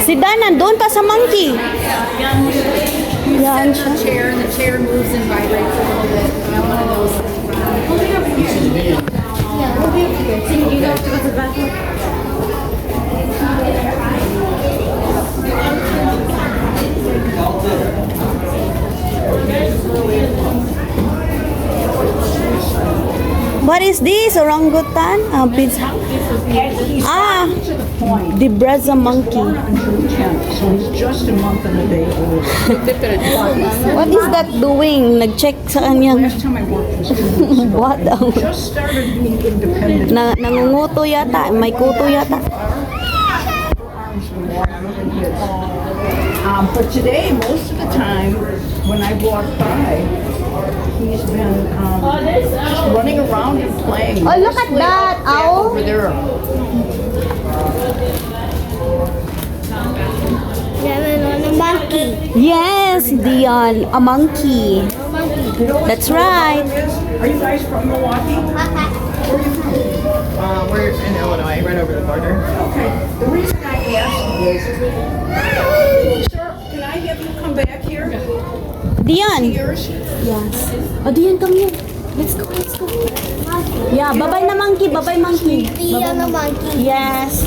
Si Dan nandun pa sa monkey. Yan siya. Chair and the chair moves and vibrates a little bit. I'm one of those. Yeah, we'll be here. So you go to the bathroom. What is this? Orangutan? Pizza. The Brazza monkey. So he's just a month and a day old. What is that doing? Nag-check sa kanyang Last time I worked was 2 weeks ago. what daw? Just started being independent. Nangunguto yata. May kuto yata. Arms were warm and but today, most of the time, when I walk by, he's been just running around and playing. Oh, look at Mostly that. up back Owl. over there. Monkey. Yes, Dion. A monkey. That's right. Are you guys from Milwaukee? Where are you from? We're in Illinois, right over the border. Okay. The reason I asked is, sir, can I have you come back here? Dion. Yours? Yes. Oh, Dion, come here. Let's go, let's go. Yeah, bye-bye na monkey. Bye-bye monkey. Dion the monkey. Yes.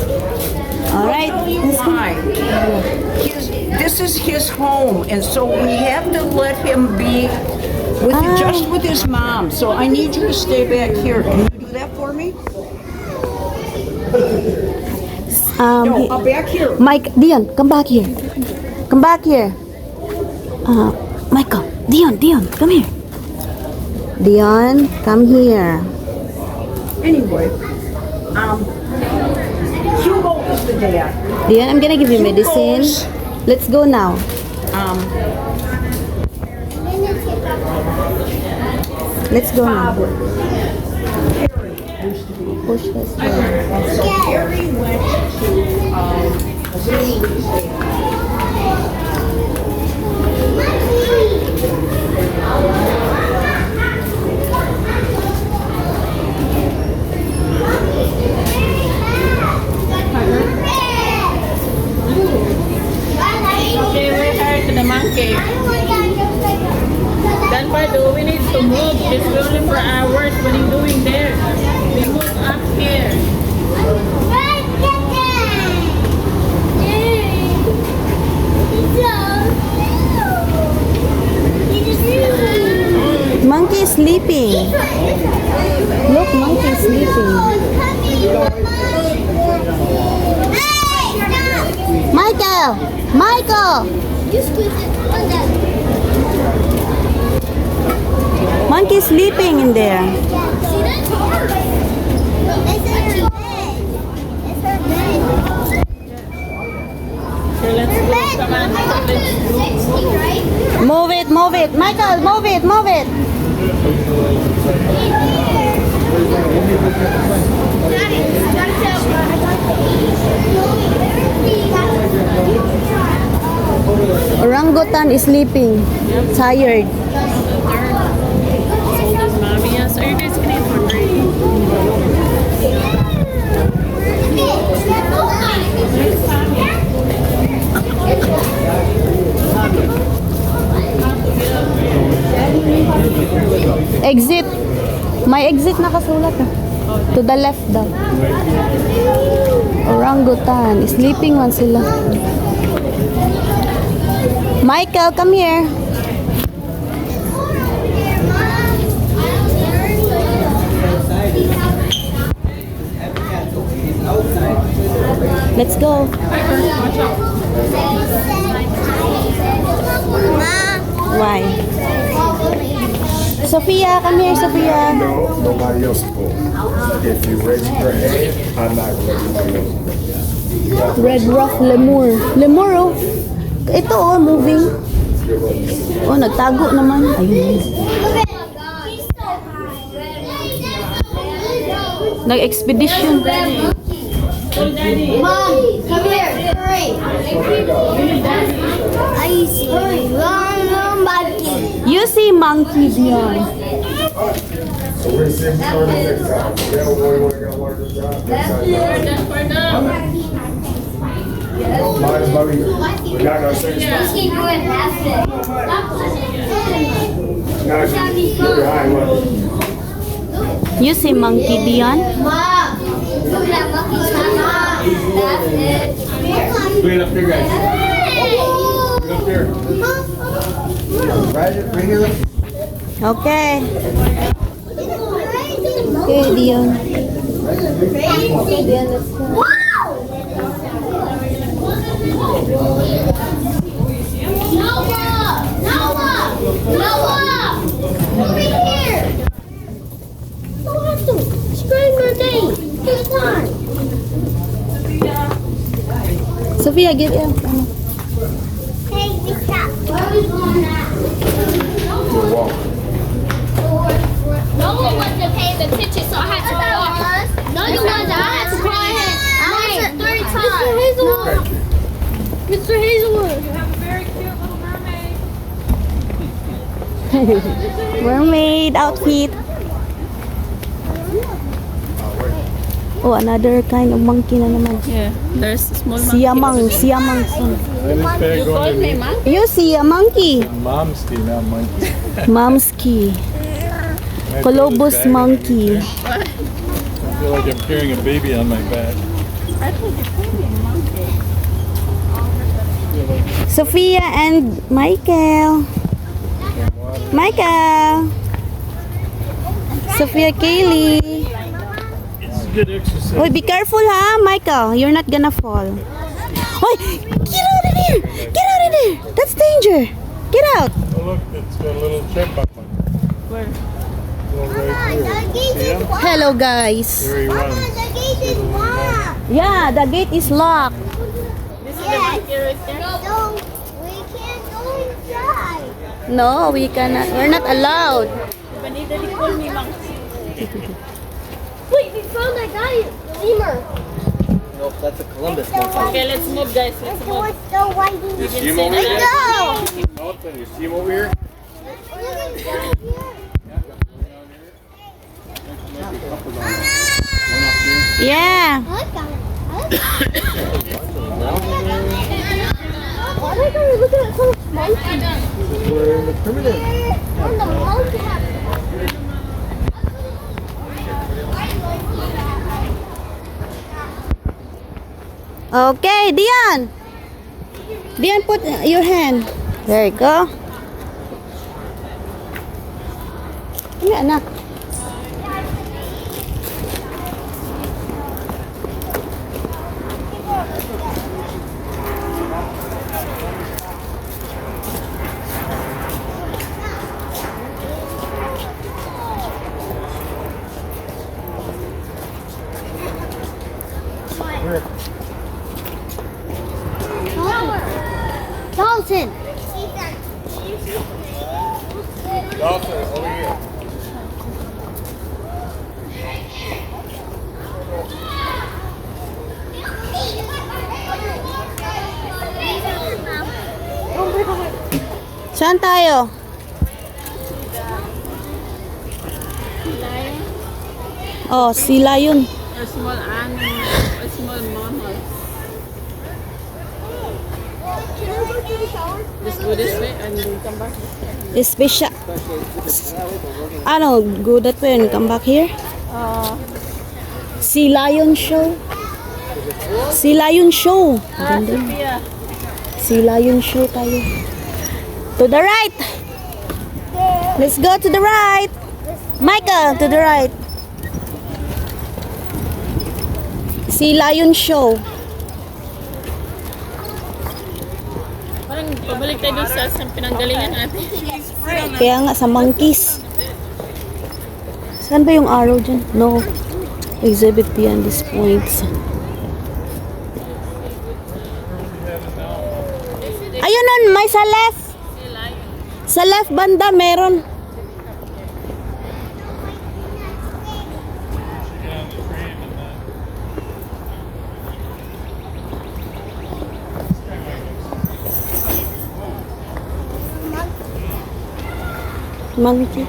All right. I'll tell you why. This is his home, and so we have to let him be with just with his mom. So I need you to stay back here. Can you do that for me? No, back here. Mike, Dion, come back here. Come back here. Michael, Dion, come here. Dion, come here. Anyway, Hugo is the dad. Dion, I'm gonna give you medicine. Let's go now. Let's go now. Push this way. So Harry went to Okay, we're here to the monkey. Then by the way, we need to move. It's only for hours. What are you doing there? We move up here. Monkey is sleeping. Look, monkey is sleeping. Michael! Monkey is sleeping in there. Okay, let's go. Come on. Let's go. Move it. Michael, move it. Orangutan is sleeping. Tired. So does mommy. Yes. Are you guys gonna eat hungry? Exit. May exit nakasulat ah. To the left daw. Orangutan. Sleeping man sila. Michael, come here. Let's go. Why? Sophia, come here, Sophia. No, nobody else will. If you raise your hand, I'm not going to let anybody else. Red Rock Lemur. Lemur, oh. Ito, oh, moving. Oh, nagtago naman. Ayun. Nag-expedition. Mom, come here. Hurry. I see one monkey. You see monkeys here. So we're seeing starting next time. Yeah, we got to work this out. We're done for now. Mine's money. We got no sense. Now she's very high. Look. You see monkey, Dion? Mom, look at that monkey's mama. That's it. Bring it up there, guys. Bring it up there. Right here. Okay. Okay, Dion. Okay, Dion, let's go. Noah! Noah! Noah! Over here! Don't have to scream your name. Take time. Sophia, give it. Hey, big cat. Where are we going now? Noah wasn't paying attention, so I had to walk. No, you wasn't. I had to call him. I went 3 times. Mr. Hazelwood. You have a very cute little mermaid. Mermaid outfit. Oh, another kind of monkey na naman. Yeah, there's a small monkey. Siamang. You call me monkey? You see a monkey. Momski, not monkey. Momski. Colobus monkey. I feel like I'm carrying a baby on my back. Sophia and Michael. Michael. Sophia Kaylee. It's good exercise. Oh, be careful, ha, Michael. You're not gonna fall. Oh, get out of there! Get out of there! That's danger. Get out. Oh, look, it's got a little chipmunk. Where? Right here. See him? Hello, guys. There he runs. The gate is locked. Yeah, the gate is locked. This is the monkey right there. No, we can't go inside. No, we cannot. We're not allowed. Vanita, they call me monkey. Wait, we found that guy, steamer. Nope, that's a Columbus monkey. Okay, let's move, guys. Let's So move. it's the white. You see him over here? No. Nothing. You see him over here? Yeah. Why are we looking at so much monkey? We're in the primitive. On the monkey hat. Okay, Dion. Dion, put your hand. There you go. Come here, anak. Dalton. Dolphin, over here. Saan tayo? Oh, sila yun. A small animal, a small mammal. Just go this way and then come back. Special. Ano, go that way and come back here? Sea Lion Show. Sea Lion Show. Ganda. Sophia. Sea Lion Show tayo. To the right. Let's go to the right. Michael, to the right. Sea Lion Show. Parang pabalik tayo dun sa pinanggalingan natin. Kaya nga sa monkeys. Saan ba yung arrow dyan? No. Exhibit beyond these points. Ayun nun, may sa left. Sa left banda meron. Monkey.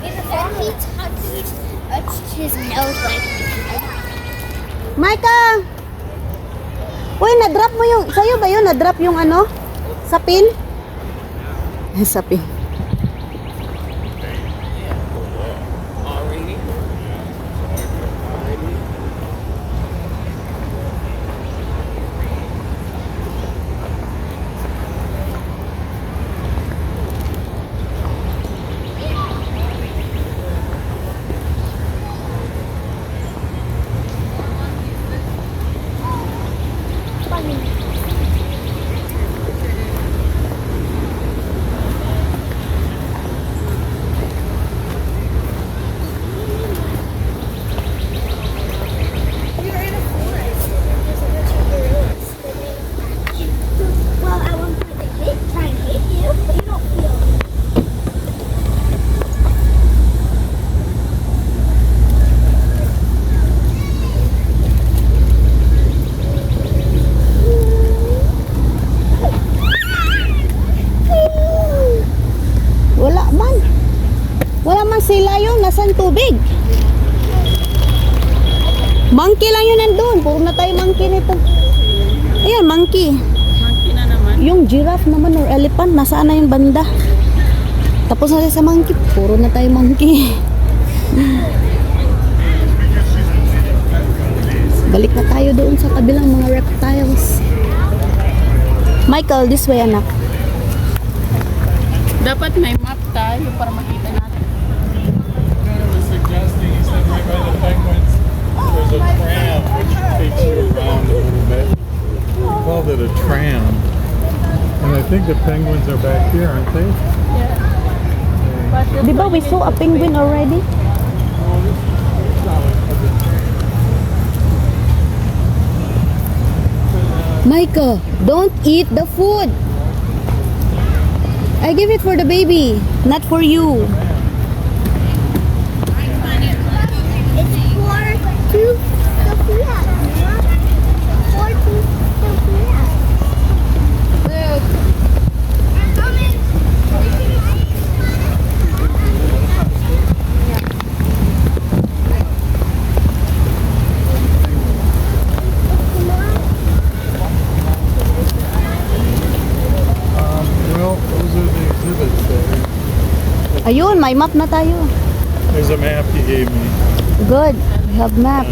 If he touches Micah! Uy, na-drop mo yung... Sa'yo ba yun? Na-drop yung ano? Sapin? Sapin. Well, I want to try and hit you, but you don't feel. Wala man. Wala man sila yun. Nasaan tubig? Monkey lang yun nandun. Puro na tayo monkey nito. Ayan, monkey. Monkey na naman. Yung giraffe naman or elephant, nasaan na yung banda? Tapos na tayo sa monkey. Puro na tayo monkey. Balik na tayo doon sa kabilang mga reptiles. Michael, this way anak. Dapat may map tayo para makita natin. was suggesting, he said right by the penguins, there's a tram which takes you around a little bit. We called it a tram. And I think the penguins are back here, aren't they? Di ba we saw a penguin already? Michael, don't eat the food. I give it for the baby, not for you. It's for two Sophia. For two Sophia. I'm coming. Well, those are the exhibits there. Ayun, may map na tayo. There's a map you gave me. Good, we have map.